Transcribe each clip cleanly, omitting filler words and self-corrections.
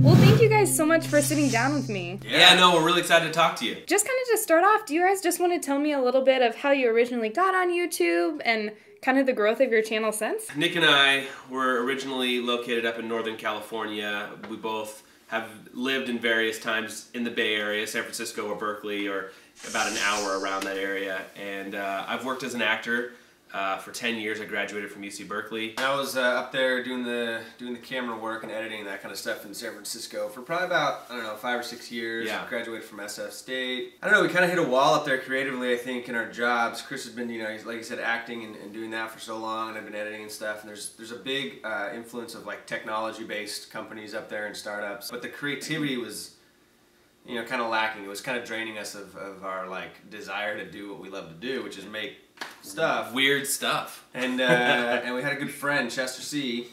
Well, thank you guys so much for sitting down with me. Yeah, no, we're really excited to talk to you. Just kind of to start off, do you guys just want to tell me a little bit of how you originally got on YouTube and kind of the growth of your channel since? Nick and I were originally located up in Northern California. We both have lived in various times in the Bay Area, San Francisco or Berkeley, or about an hour around that area. And I've worked as an actor for 10 years. I graduated from UC Berkeley. I was up there doing the camera work and editing and that kind of stuff in San Francisco for probably about, I don't know, 5 or 6 years. Yeah. Graduated from SF State. I don't know, we kind of hit a wall up there creatively, I think, in our jobs. Chris has been, you know, like you said, acting and doing that for so long, and I've been editing and stuff. And there's a big influence of like technology-based companies up there and startups. But the creativity was, you know, kind of lacking. It was kind of draining us of our like desire to do what we love to do, which is make stuff. Weird stuff. And and we had a good friend, Chester C,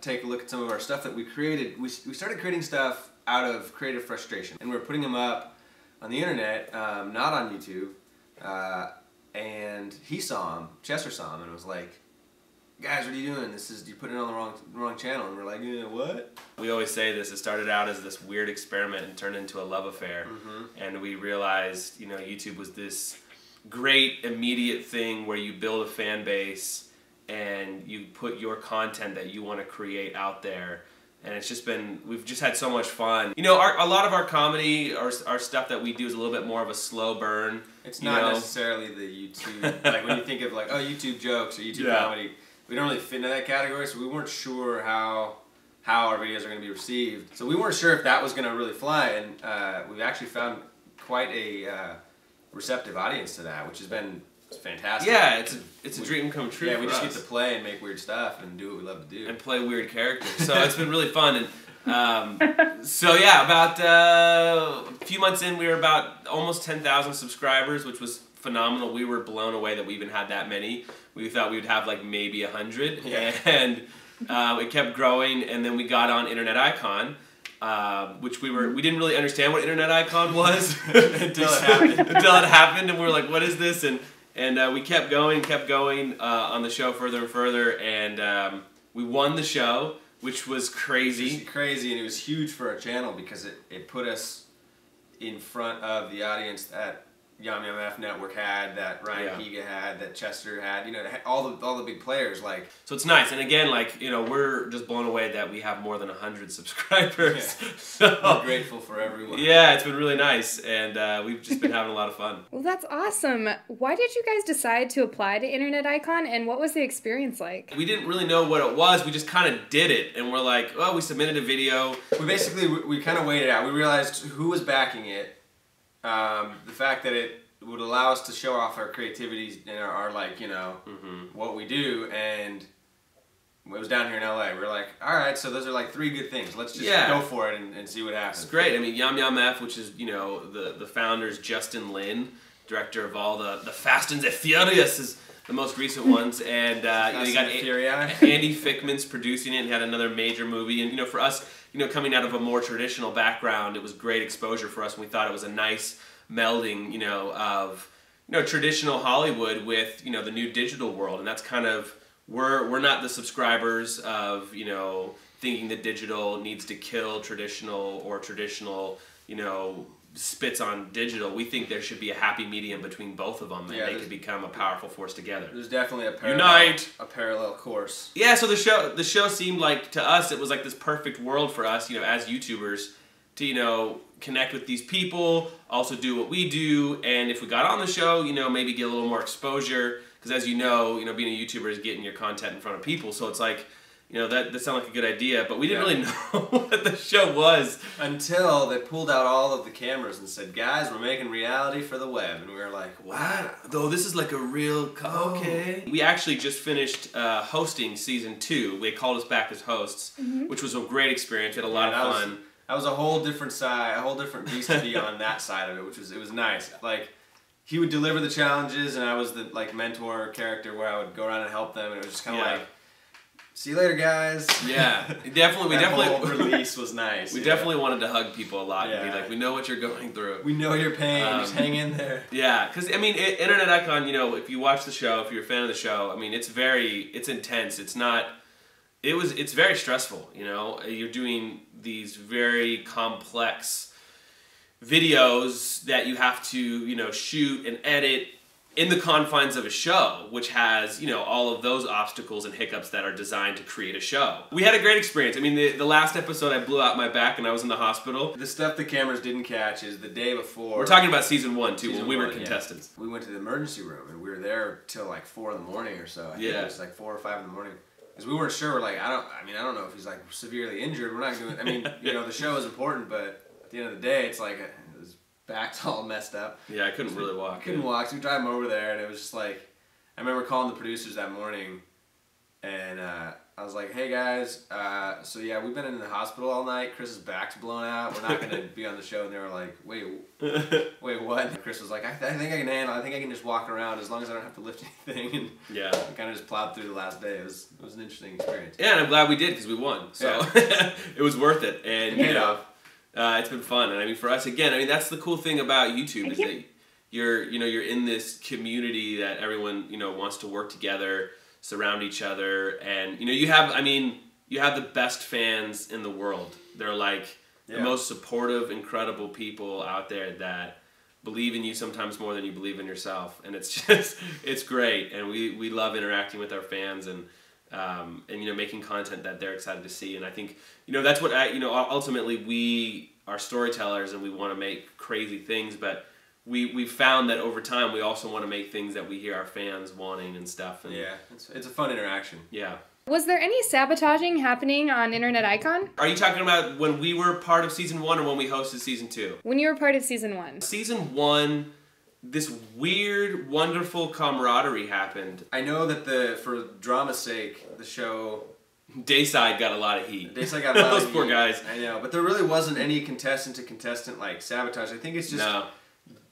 take a look at some of our stuff that we created. We started creating stuff out of creative frustration, and we were putting them up on the internet, not on YouTube. And he saw them, Chester saw them, and was like, "Guys, what are you doing? You're putting it on the wrong channel." And we're like, "Yeah, what?" We always say this, it started out as this weird experiment and turned into a love affair. And we realized, you know, YouTube was this great immediate thing where you build a fan base and you put your content that you want to create out there. And it's just been, we've just had so much fun. You know, a lot of our comedy, our stuff that we do is a little bit more of a slow burn. It's not necessarily the YouTube, like when you think of like, oh, YouTube jokes or YouTube comedy, we don't really fit into that category, so we weren't sure how our videos are going to be received. So we weren't sure if that was going to really fly, and we've actually found quite a receptive audience to that, which has been fantastic. Yeah, it's a dream come true. Yeah, we just get to play and make weird stuff and do what we love to do. And play weird characters. So it's been really fun. And so yeah, about a few months in, we were about almost 10,000 subscribers, which was phenomenal. We were blown away that we even had that many. We thought we would have like maybe 100, and it kept growing. And then we got on Internet Icon, which we didn't really understand what Internet Icon was until it happened, and we were like, "What is this?" And we kept going on the show further and further, and we won the show, which was crazy. It was crazy, and it was huge for our channel because it put us in front of the audience that Yum Yum F Network had, that Ryan Higa had, that Chester had, you know, all the big players, like. So it's nice, and again, like, you know, we're just blown away that we have more than 100 subscribers. Yeah. So, we're grateful for everyone. Yeah, it's been really nice, and we've just been having a lot of fun. Well, that's awesome. Why did you guys decide to apply to Internet Icon, and what was the experience like? We didn't really know what it was. We just kind of did it, and we're like, well, we submitted a video. We kind of weighed it out. We realized who was backing it. The fact that it would allow us to show off our creativity and our like, you know, what we do, and it was down here in LA. We were like, all right, so those are like 3 good things. Let's just go for it and see what happens. It's great. I mean, Yum Yum F, which is, you know, the founders, Justin Lin, director of all the Fast and the Furious, is the most recent ones, and you know, you got Andy Fickman's producing it, and had another major movie. And you know, for us, you know, coming out of a more traditional background, it was great exposure for us, and we thought it was a nice melding, you know, of, you know, traditional Hollywood with, you know, the new digital world. And that's kind of, we're not the subscribers of, you know, thinking that digital needs to kill traditional, or traditional, you know, spits on digital. We think there should be a happy medium between both of them, and they could become a powerful force together. There's definitely a parallel course. Yeah, so the show seemed like, to us, it was like this perfect world for us, you know, as YouTubers, to, you know, connect with these people, also do what we do, and if we got on the show, you know, maybe get a little more exposure, because as you know, being a YouTuber is getting your content in front of people, so it's like, you know, that sounded like a good idea, but we didn't really know what the show was. Until they pulled out all of the cameras and said, guys, we're making reality for the web, and we were like, what? Though this is like a real, okay. We actually just finished hosting season 2. They called us back as hosts, which was a great experience. We had a lot of fun. That was a whole different side, a whole different beast to be on that side of it, it was nice. Like, he would deliver the challenges, and I was the like mentor character where I would go around and help them, and it was just kind of like, see you later, guys. Yeah, definitely. That whole release was nice. We definitely wanted to hug people a lot and be like, we know what you're going through. We know your pain. Just hang in there. Yeah, because I mean, Internet Icon. You know, if you watch the show, if you're a fan of the show, I mean, it's intense. It's not. it's very stressful, you know. You're doing these very complex videos that you have to, you know, shoot and edit in the confines of a show, which has, you know, all of those obstacles and hiccups that are designed to create a show. We had a great experience. I mean, the last episode I blew out my back and I was in the hospital. The stuff the cameras didn't catch is the day before. We're talking about season 1 too, when we were contestants. Yeah. We went to the emergency room and we were there till like 4 in the morning or so. I think it was like 4 or 5 in the morning. Because we weren't sure. We're like, I don't know if he's like severely injured. We're not doing. I mean, you know, the show is important, but at the end of the day, it's like his back's all messed up. Yeah, I couldn't really walk. Couldn't walk. So we drive him over there, and it was just like, I remember calling the producers that morning, and I was like, hey guys, so yeah, we've been in the hospital all night. Chris's back's blown out. We're not gonna be on the show. And they were like, wait, what? And Chris was like, I think I can handle. I think I can just walk around as long as I don't have to lift anything. And yeah, we kind of just plowed through the last day. It was an interesting experience. Yeah, and I'm glad we did because we won. So yeah. It was worth it, and you know, it's been fun. And I mean, for us again, I mean, that's the cool thing about YouTube is that you're in this community that everyone, you know, wants to work together, surround each other, and you know, you have the best fans in the world. They're like the most supportive, incredible people out there that believe in you sometimes more than you believe in yourself, and it's great. And we love interacting with our fans and you know, making content that they're excited to see. And I think, you know, that's what ultimately we are storytellers and we want to make crazy things, but we found that over time we also want to make things that we hear our fans wanting and stuff. And yeah, it's a fun interaction. Yeah. Was there any sabotaging happening on Internet Icon? Are you talking about when we were part of season 1 or when we hosted season 2? When you were part of season 1. Season 1, this weird, wonderful camaraderie happened. I know that for drama's sake, the show Dayside got a lot of heat. Dayside got a lot of heat. Those poor guys. I know, but there really wasn't any contestant to contestant like sabotage. I think it's just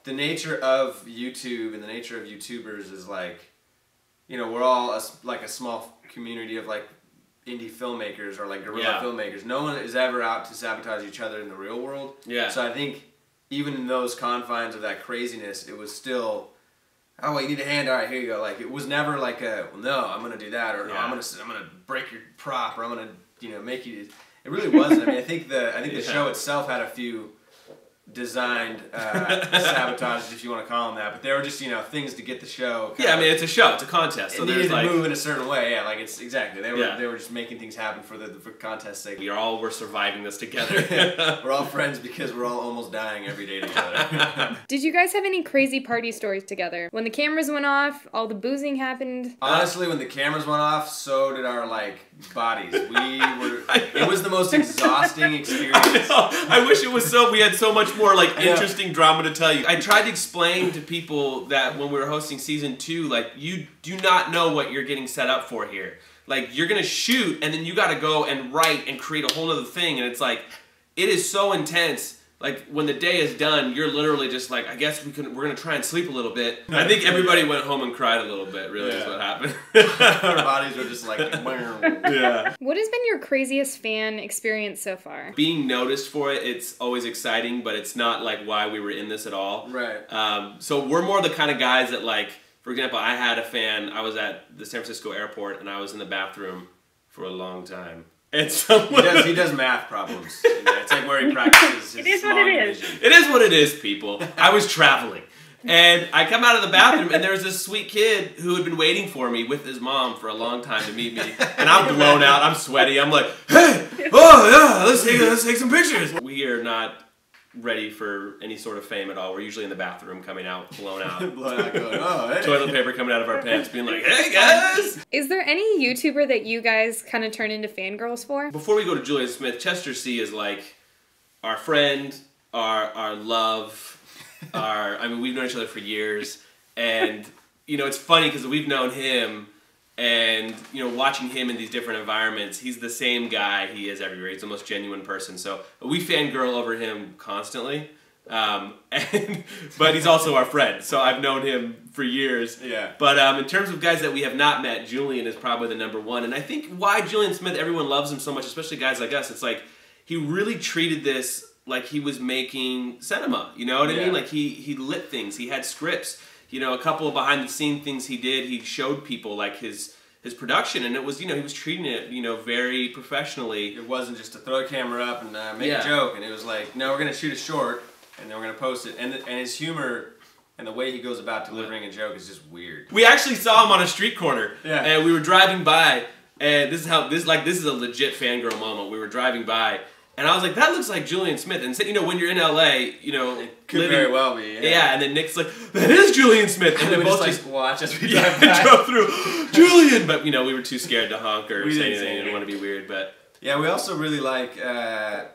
the nature of YouTube and the nature of YouTubers is like, you know, we're all like a small community of like indie filmmakers or like guerrilla filmmakers. No one is ever out to sabotage each other in the real world. Yeah. So I think even in those confines of that craziness, it was still, oh, well, you need a hand. All right, here you go. Like it was never like a, well, no, I'm gonna do that, or no, I'm gonna break your prop, or I'm gonna, you know, make you. It really wasn't. I mean, I think the show itself had a few designed sabotages, if you want to call them that, but they were just, you know, things to get the show. Yeah, I mean, it's a show, it's a contest. So it needed to move in a certain way. Yeah, like it's exactly. They were just making things happen for contest's sake. We're surviving this together. We're all friends because we're all almost dying every day together. Did you guys have any crazy party stories together? When the cameras went off, all the boozing happened? Honestly, when the cameras went off, so did our bodies. It was the most exhausting experience. I wish it was so. We had so much more interesting drama to tell you. I tried to explain to people that when we were hosting season 2, like, you do not know what you're getting set up for here. Like, you're gonna shoot and then you gotta go and write and create a whole other thing, and it's like, it is so intense. Like, when the day is done, you're literally just like, I guess we're gonna try and sleep a little bit. I think everybody went home and cried a little bit, really, is what happened. Our bodies were just like, yeah. What has been your craziest fan experience so far? Being noticed for it, it's always exciting, but it's not like why we were in this at all. Right. So we're more the kind of guys that, like, for example, I had a fan, I was at the San Francisco airport and I was in the bathroom for a long time. And someone... He does math problems. You know, it's like where he practices his long vision. It is what it is, people. I was traveling. And I come out of the bathroom, and there was this sweet kid who had been waiting for me with his mom for a long time to meet me. And I'm blown out. I'm sweaty. I'm like, hey, oh, yeah, let's take some pictures. We are not ready for any sort of fame at all. We're usually in the bathroom coming out, blown out. Blown out going, oh, hey. Toilet paper coming out of our pants, being like, hey, guys! Is there any YouTuber that you guys kind of turn into fangirls for? Before we go to Julian Smith, Chester C is like our friend, our love, I mean, we've known each other for years, and, you know, it's funny because we've known him, and, you know, watching him in these different environments, he's the same guy he is everywhere. He's the most genuine person. So we fangirl over him constantly. But he's also our friend. So I've known him for years. Yeah. But in terms of guys that we have not met, Julian is probably the #1. And I think why Julian Smith, everyone loves him so much, especially guys like us, it's like he really treated this like he was making cinema. You know what I mean? Like he lit things. He had scripts. You know, a couple of behind-the-scene things he did. He showed people like his his production, and it was, you know, he was treating it, you know, very professionally. It wasn't just to throw a camera up and make a joke, and it was like, no, we're gonna shoot a short, and then we're gonna post it, and his humor and the way he goes about delivering a joke is just weird. We actually saw him on a street corner, and we were driving by, and this is a legit fangirl moment. We were driving by, and I was like, that looks like Julian Smith. And so, you know, when you're in LA, you know, it could very well be. Yeah, and then Nick's like, that is Julian Smith. And we both just watch as we drive by. drove through, Julian! But, you know, we were too scared to honk or say anything. We didn't want to be weird, but... Yeah, we also really like Rhett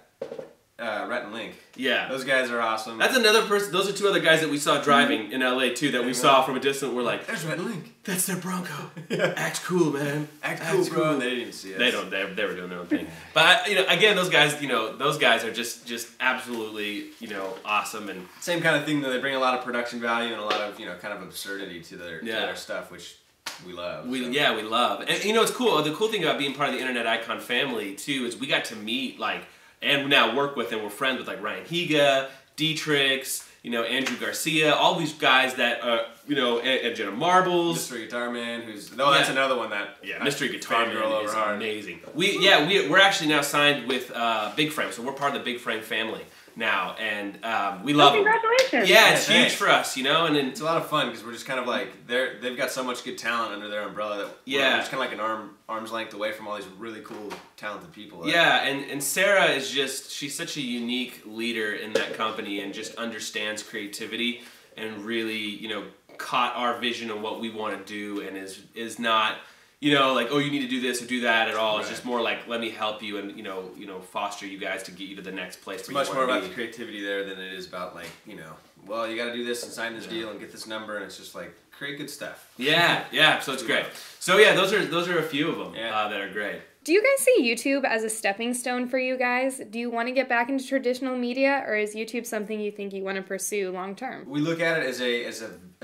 and Link. Yeah. Those guys are awesome. That's another person. Those are two other guys that we saw driving in LA too, that we saw from a distance. We're like, there's Rhett and Link. That's their Bronco. Act cool, man. Act cool, bro. They didn't even see us. They were doing their own thing. But, you know, again, those guys are just absolutely, you know, awesome. And same kind of thing, though. They bring a lot of production value and a lot of, you know, kind of absurdity to their stuff, which we love. We love. And, you know, it's cool. The cool thing about being part of the Internet Icon family, too, is we got to meet, like, and now work with, and we're friends with, like, Ryan Higa, Dietrich, you know, Andrew Garcia, all these guys that, you know, and Jenna Marbles. Mystery Guitar Man, that's another one that... Yeah, Mystery Guitar Man is amazing. We're actually now signed with Big Frame, so we're part of the Big Frame family now, and we love them. Congratulations! Yeah, it's huge for us, you know, and it's a lot of fun because we're just kind of like they've got so much good talent under their umbrella that we're just kind of like an arm's length away from all these really cool, talented people. Yeah, and Sarah is she's such a unique leader in that company and just understands creativity and really, you know, caught our vision of what we want to do and is not, you know, like, oh, you need to do this or do that at all. Right. It's just more like, let me help you and, you know, foster you guys to get you to the next place. It's much more about the creativity there than it is about, like, you know, well, you got to do this and sign this deal and get this number, and it's just like, create good stuff. Yeah, so it's great. So yeah, those are a few of them that are great. Do you guys see YouTube as a stepping stone for you guys? Do you want to get back into traditional media, or is YouTube something you think you want to pursue long term? We look at it as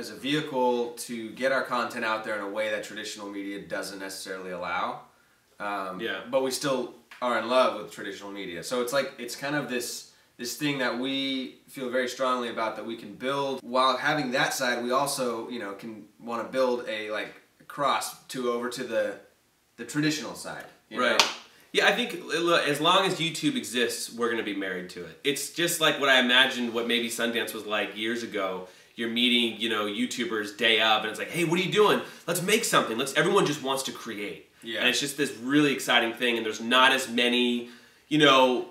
a vehicle to get our content out there in a way that traditional media doesn't necessarily allow. But we still are in love with traditional media. So it's kind of this thing that we feel very strongly about that we can build. While having that side, we also, you know, can want to build a cross over to the traditional side. You know? Yeah, I think as long as YouTube exists, we're going to be married to it. It's just like what I imagined what maybe Sundance was like years ago. You're meeting, you know, YouTubers day of, and it's like, hey, what are you doing? Let's make something. Everyone just wants to create. Yeah. And it's just this really exciting thing, and there's not as many, you know,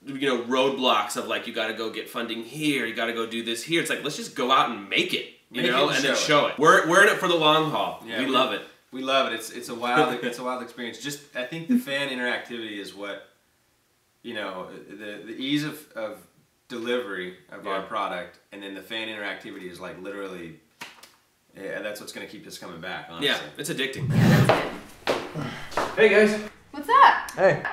roadblocks of like, you got to go get funding here, you got to go do this here. It's like, let's just go out and make it, and then show it. We're in it for the long haul. Yeah, we love it. We love it. It's a wild experience. Just I think the fan interactivity is what, you know, the ease of delivery of our product, and then the fan interactivity is like literally, that's what's going to keep us coming back. Honestly. Yeah, it's addicting. Hey guys. What's up? Hey.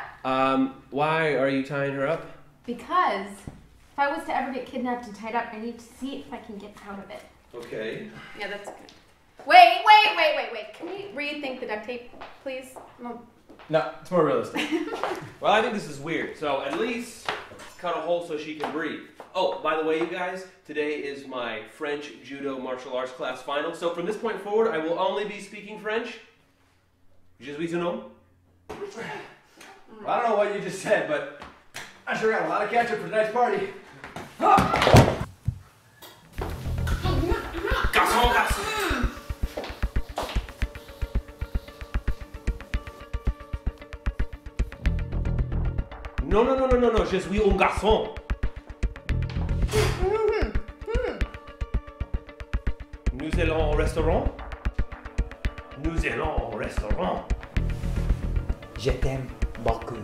Why are you tying her up? Because if I was to ever get kidnapped and tied up, I need to see if I can get out of it. Okay. Yeah, that's good. Wait. Can we rethink the duct tape, please? No, it's more realistic. Well, I think this is weird. So at least cut a hole so she can breathe. Oh, by the way, you guys, today is my French judo martial arts class final. So from this point forward, I will only be speaking French. Je suis un homme. Well, I don't know what you just said, but I sure got a lot of ketchup for tonight's party. Garçon. Non, je suis un garçon. Nous allons au restaurant. Nous allons au restaurant. Je t'aime beaucoup.